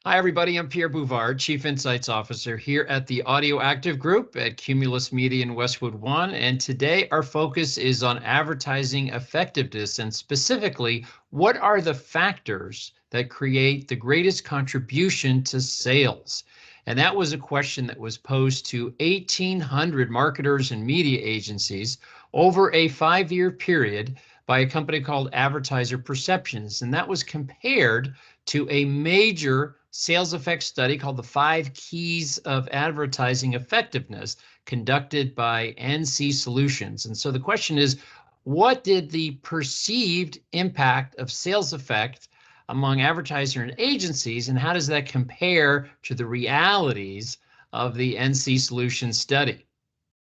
Hi, everybody. I'm Pierre Bouvard, Chief Insights Officer here at the Audio Active Group at Cumulus Media in Westwood One. And today our focus is on advertising effectiveness and specifically, what are the factors that create the greatest contribution to sales? And that was a question that was posed to 1,800 marketers and media agencies over a 5-year period by a company called Advertiser Perceptions. And that was compared to a major sales effects study called the 5 Keys of Advertising Effectiveness conducted by NC Solutions. And so the question is, what did the perceived impact of sales effect among advertisers and agencies, and how does that compare to the realities of the NC Solutions study?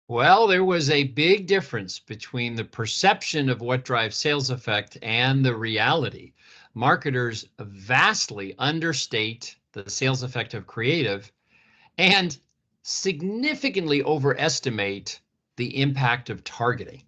Well, there was a big difference between the perception of what drives sales effect and the reality. Marketers vastly understate the sales effect of creative and significantly overestimate the impact of targeting.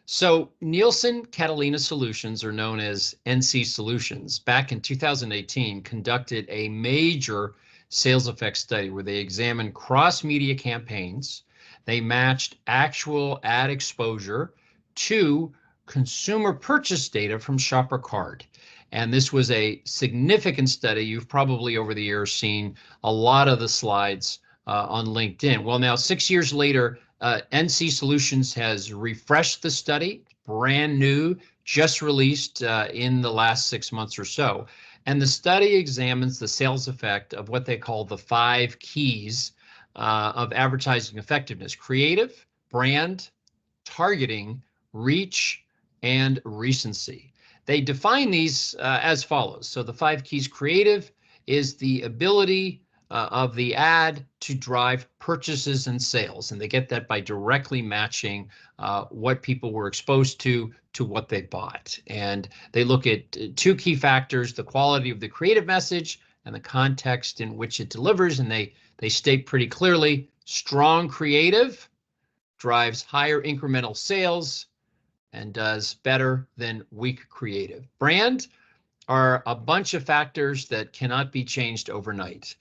So Nielsen Catalina Solutions, or known as NC Solutions, back in 2018 conducted a major sales effects study where they examined cross-media campaigns. They matched actual ad exposure to consumer purchase data from Shopper Card. And this was a significant study. You've probably over the years seen a lot of the slides on LinkedIn. Well, now 6 years later, NC Solutions has refreshed the study, brand new, just released in the last 6 months or so. And the study examines the sales effect of what they call the 5 keys of advertising effectiveness: creative, brand, targeting, reach, and recency. They define these as follows. So the 5 keys: creative is the ability of the ad to drive purchases and sales, and they get that by directly matching what people were exposed to what they bought. And they look at 2 key factors: the quality of the creative message and the context in which it delivers. And they state pretty clearly, strong creative drives higher incremental sales and does better than weak creative. Brand are a bunch of factors that cannot be changed overnight.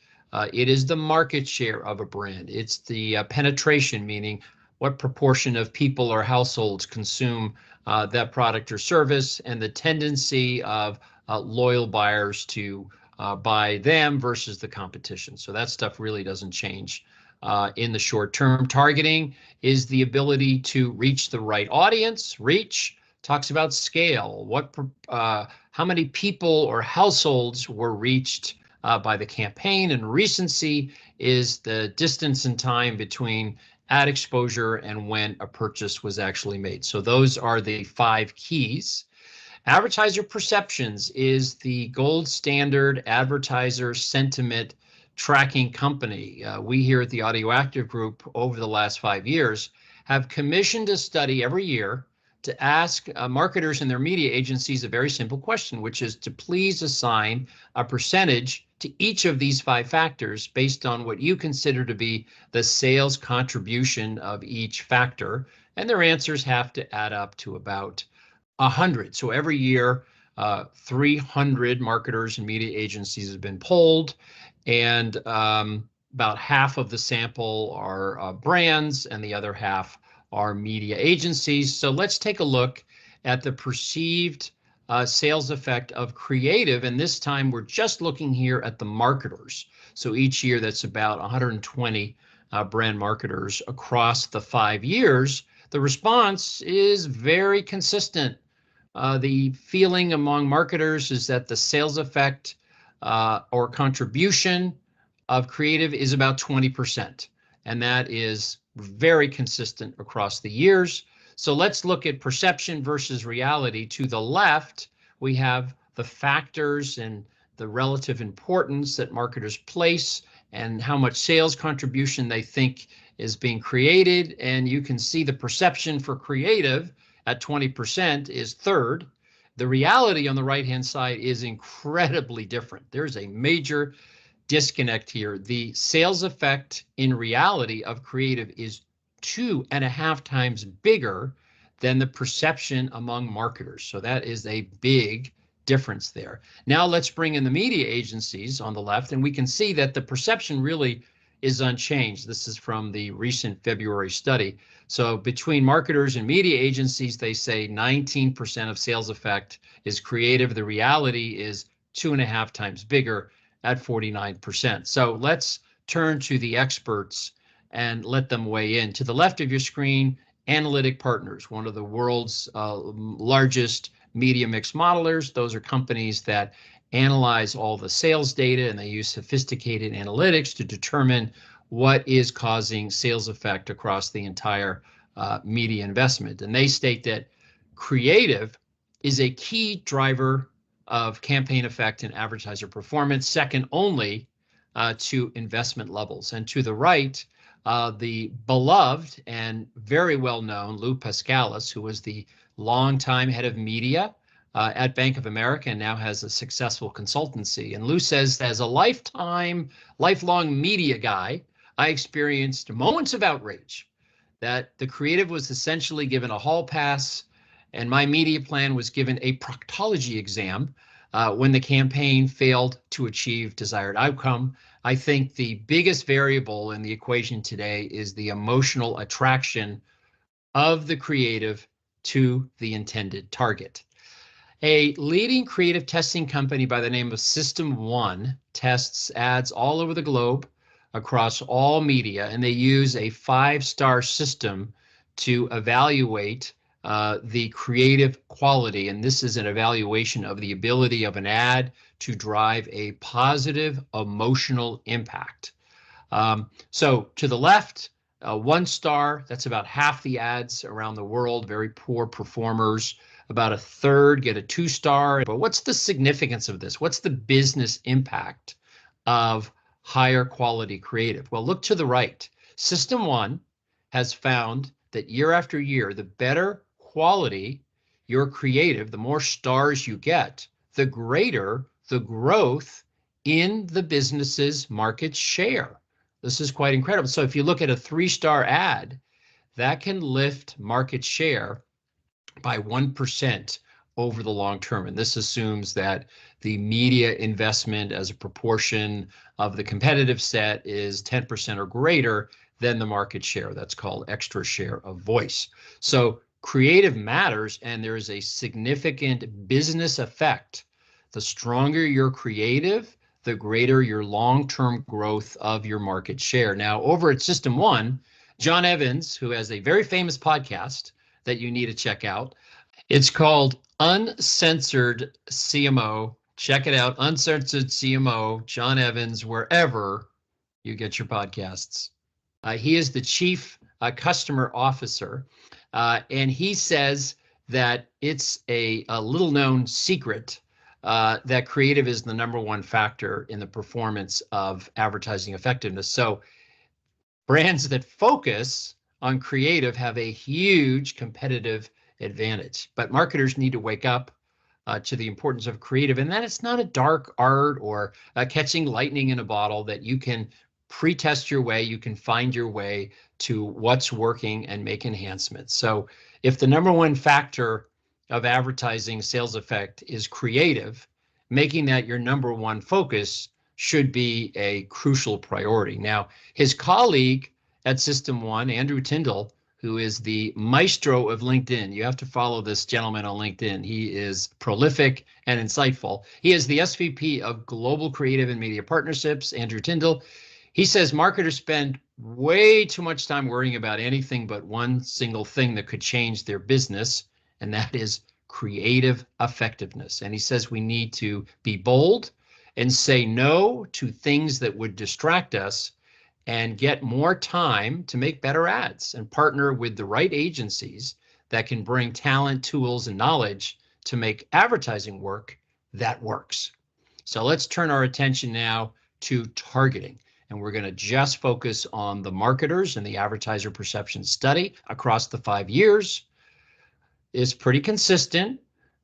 It is the market share of a brand. It's the penetration, meaning what proportion of people or households consume that product or service, and the tendency of loyal buyers to buy them versus the competition. So that stuff really doesn't change in the short term. Targeting is the ability to reach the right audience. Reach talks about scale. How many people or households were reached by the campaign, and recency is the distance and time between ad exposure and when a purchase was actually made. So those are the 5 keys. Advertiser Perceptions is the gold standard advertiser sentiment tracking company. We here at the Audio Active Group over the last 5 years have commissioned a study every year to ask marketers and their media agencies a very simple question, which is to please assign a percentage to each of these 5 factors based on what you consider to be the sales contribution of each factor. And their answers have to add up to about 100. So every year, 300 marketers and media agencies have been polled, and about half of the sample are brands and the other half are media agencies. So let's take a look at the perceived sales effect of creative, and this time we're just looking here at the marketers. So each year that's about 120 brand marketers across the 5 years. The response is very consistent. The feeling among marketers is that the sales effect or contribution of creative is about 20%, and that is very consistent across the years. So let's look at perception versus reality. To the left, we have the factors and the relative importance that marketers place and how much sales contribution they think is being created. And you can see the perception for creative at 20% is third. The reality on the right-hand side is incredibly different. There's a major disconnect here. The sales effect in reality of creative is 2.5 times bigger than the perception among marketers. So that is a big difference there. Now let's bring in the media agencies on the left, and we can see that the perception really is unchanged. This is from the recent February study. So between marketers and media agencies, they say 19% of sales effect is creative. The reality is 2.5 times bigger at 49%. So let's turn to the experts and let them weigh in. To the left of your screen, Analytic Partners, one of the world's largest media mix modelers. Those are companies that analyze all the sales data, and they use sophisticated analytics to determine what is causing sales effect across the entire media investment. And they state that creative is a key driver of campaign effect and advertiser performance, second only to investment levels. And to the right, the beloved and very well-known Lou Pascalis, who was the longtime head of media at Bank of America and now has a successful consultancy. And Lou says, as a lifelong media guy, I experienced moments of outrage that the creative was essentially given a hall pass and my media plan was given a proctology exam when the campaign failed to achieve desired outcome. I think the biggest variable in the equation today is the emotional attraction of the creative to the intended target. A leading creative testing company by the name of System 1 tests ads all over the globe across all media, and they use a 5-star system to evaluate the creative quality. And this is an evaluation of the ability of an ad to drive a positive emotional impact. So to the left, 1 star, that's about half the ads around the world, very poor performers. About a third get a 2-star. But what's the significance of this? What's the business impact of higher quality creative? Well, look to the right. System 1 has found that year after year, the better quality your creative, the more stars you get, the greater the growth in the business's market share. This is quite incredible. So if you look at a 3-star ad, that can lift market share by 1% over the long term. And this assumes that the media investment as a proportion of the competitive set is 10% or greater than the market share. That's called extra share of voice. So creative matters, and there is a significant business effect. The stronger your creative, the greater your long-term growth of your market share. Now, over at System 1, John Evans, who has a very famous podcast that you need to check out, it's called Uncensored CMO. Check it out, Uncensored CMO, John Evans, wherever you get your podcasts. He is the chief customer officer, and he says that it's a little known secret that creative is the #1 factor in the performance of advertising effectiveness. So brands that focus on creative have a huge competitive advantage, but marketers need to wake up to the importance of creative, and that it's not a dark art or catching lightning in a bottle, that you can pre-test your way, you can find your way to what's working and make enhancements. So if the #1 factor of advertising sales effect is creative, making that your #1 focus should be a crucial priority. Now, his colleague at System 1, Andrew Tyndall, who is the maestro of LinkedIn. You have to follow this gentleman on LinkedIn. He is prolific and insightful. He is the SVP of Global Creative and Media Partnerships, Andrew Tyndall. He says marketers spend way too much time worrying about anything but one single thing that could change their business, and that is creative effectiveness. And he says we need to be bold and say no to things that would distract us and get more time to make better ads and partner with the right agencies that can bring talent, tools, and knowledge to make advertising work that works. So let's turn our attention now to targeting. And we're going to just focus on the marketers and the advertiser perception study across the 5 years. It's pretty consistent.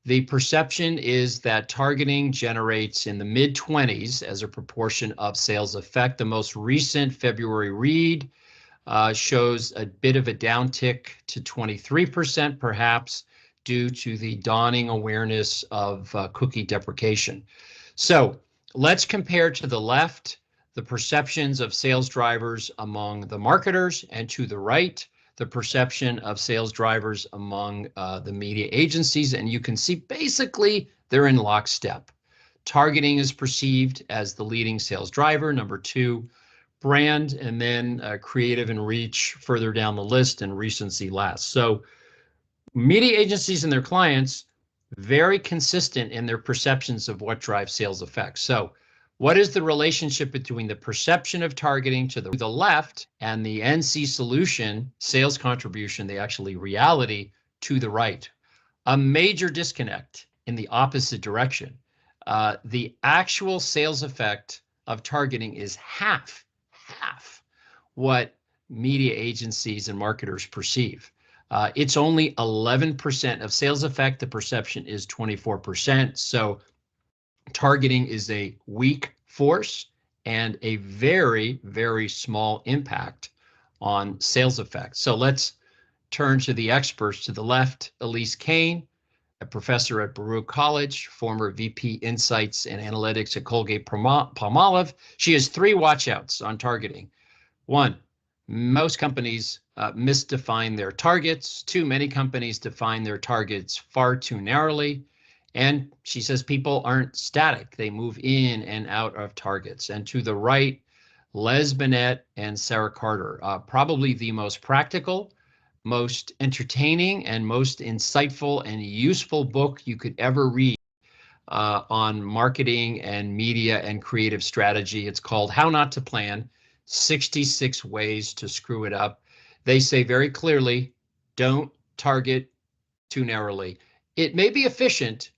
The perception is that targeting generates in the mid-20s as a proportion of sales effect. The most recent February read shows a bit of a downtick to 23%, perhaps due to the dawning awareness of cookie deprecation. So let's compare to the left the perceptions of sales drivers among the marketers, and to the right, the perception of sales drivers among the media agencies. And you can see basically they're in lockstep. Targeting is perceived as the leading sales driver. Number two, brand, and then creative and reach further down the list, and recency last. So media agencies and their clients, very consistent in their perceptions of what drives sales effects. So what is the relationship between the perception of targeting to the left and the NC solution sales contribution, the actually reality, to the right? A major disconnect in the opposite direction. The actual sales effect of targeting is half what media agencies and marketers perceive. It's only 11% of sales effect. The perception is 24%. So targeting is a weak force and a very, very small impact on sales effect. So let's turn to the experts. To the left, Elise Kane, a professor at Baruch College, former VP Insights and Analytics at Colgate-Palmolive. She has three watchouts on targeting. One, most companies misdefine their targets. Two, many companies define their targets far too narrowly. And she says people aren't static. They move in and out of targets. And to the right, Les Binet and Sarah Carter, probably the most practical, most entertaining, and most insightful and useful book you could ever read on marketing and media and creative strategy. It's called How Not to Plan: 66 Ways to Screw It Up. They say very clearly, don't target too narrowly. It may be efficient,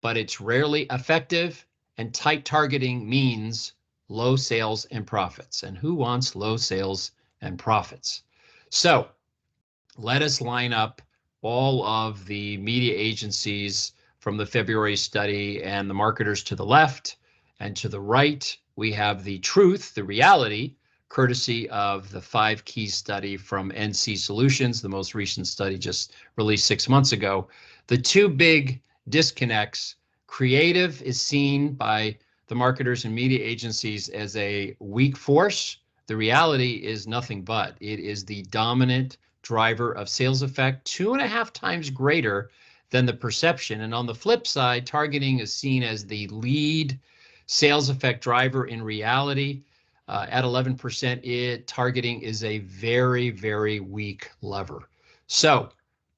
but it's rarely effective, and tight targeting means low sales and profits. And who wants low sales and profits? So let us line up all of the media agencies from the February study and the marketers to the left, and to the right, we have the truth, the reality, courtesy of the 5 Keys study from NC Solutions, the most recent study just released 6 months ago. The two big disconnects: creative is seen by the marketers and media agencies as a weak force. The reality is nothing but. It is the dominant driver of sales effect, 2.5 times greater than the perception. And on the flip side, targeting is seen as the lead sales effect driver. In reality, at 11%, targeting is a very, very weak lever. So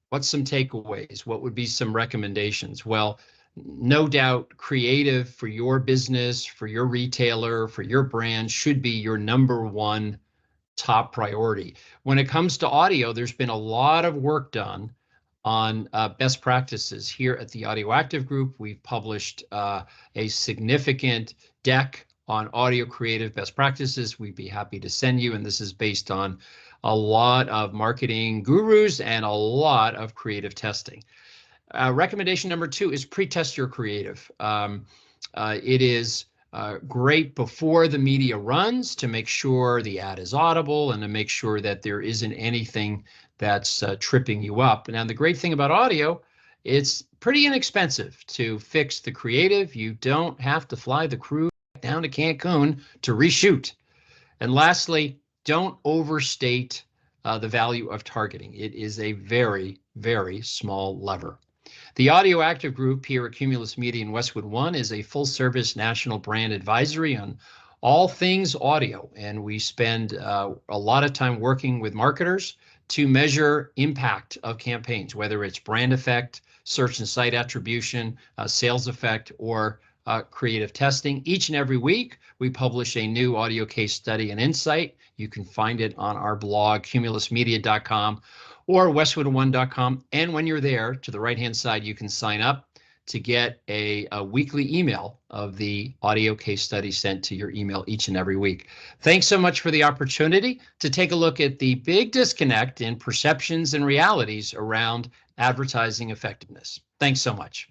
what's some takeaways? What would be some recommendations? Well, no doubt creative for your business, for your retailer, for your brand should be your number one top priority. When it comes to audio, there's been a lot of work done on best practices. Here at the Audio Active Group, we've published a significant deck on audio creative best practices. We'd be happy to send you, and this is based on a lot of marketing gurus and a lot of creative testing. Recommendation number 2 is pre-test your creative. It is great before the media runs to make sure the ad is audible and to make sure that there isn't anything that's tripping you up. Now, the great thing about audio, it's pretty inexpensive to fix the creative. You don't have to fly the crew down to Cancun to reshoot. And lastly, don't overstate the value of targeting. It is a very, very small lever. The Audio Active Group here at Cumulus Media in Westwood One is a full-service national brand advisory on all things audio, and we spend a lot of time working with marketers to measure impact of campaigns, whether it's brand effect, search and site attribution, sales effect, or creative testing. Each and every week, we publish a new audio case study and insight. You can find it on our blog, cumulusmedia.com or westwood1.com. And when you're there, to the right-hand side, you can sign up to get a weekly email of the audio case study sent to your email each and every week. Thanks so much for the opportunity to take a look at the big disconnect in perceptions and realities around advertising effectiveness. Thanks so much.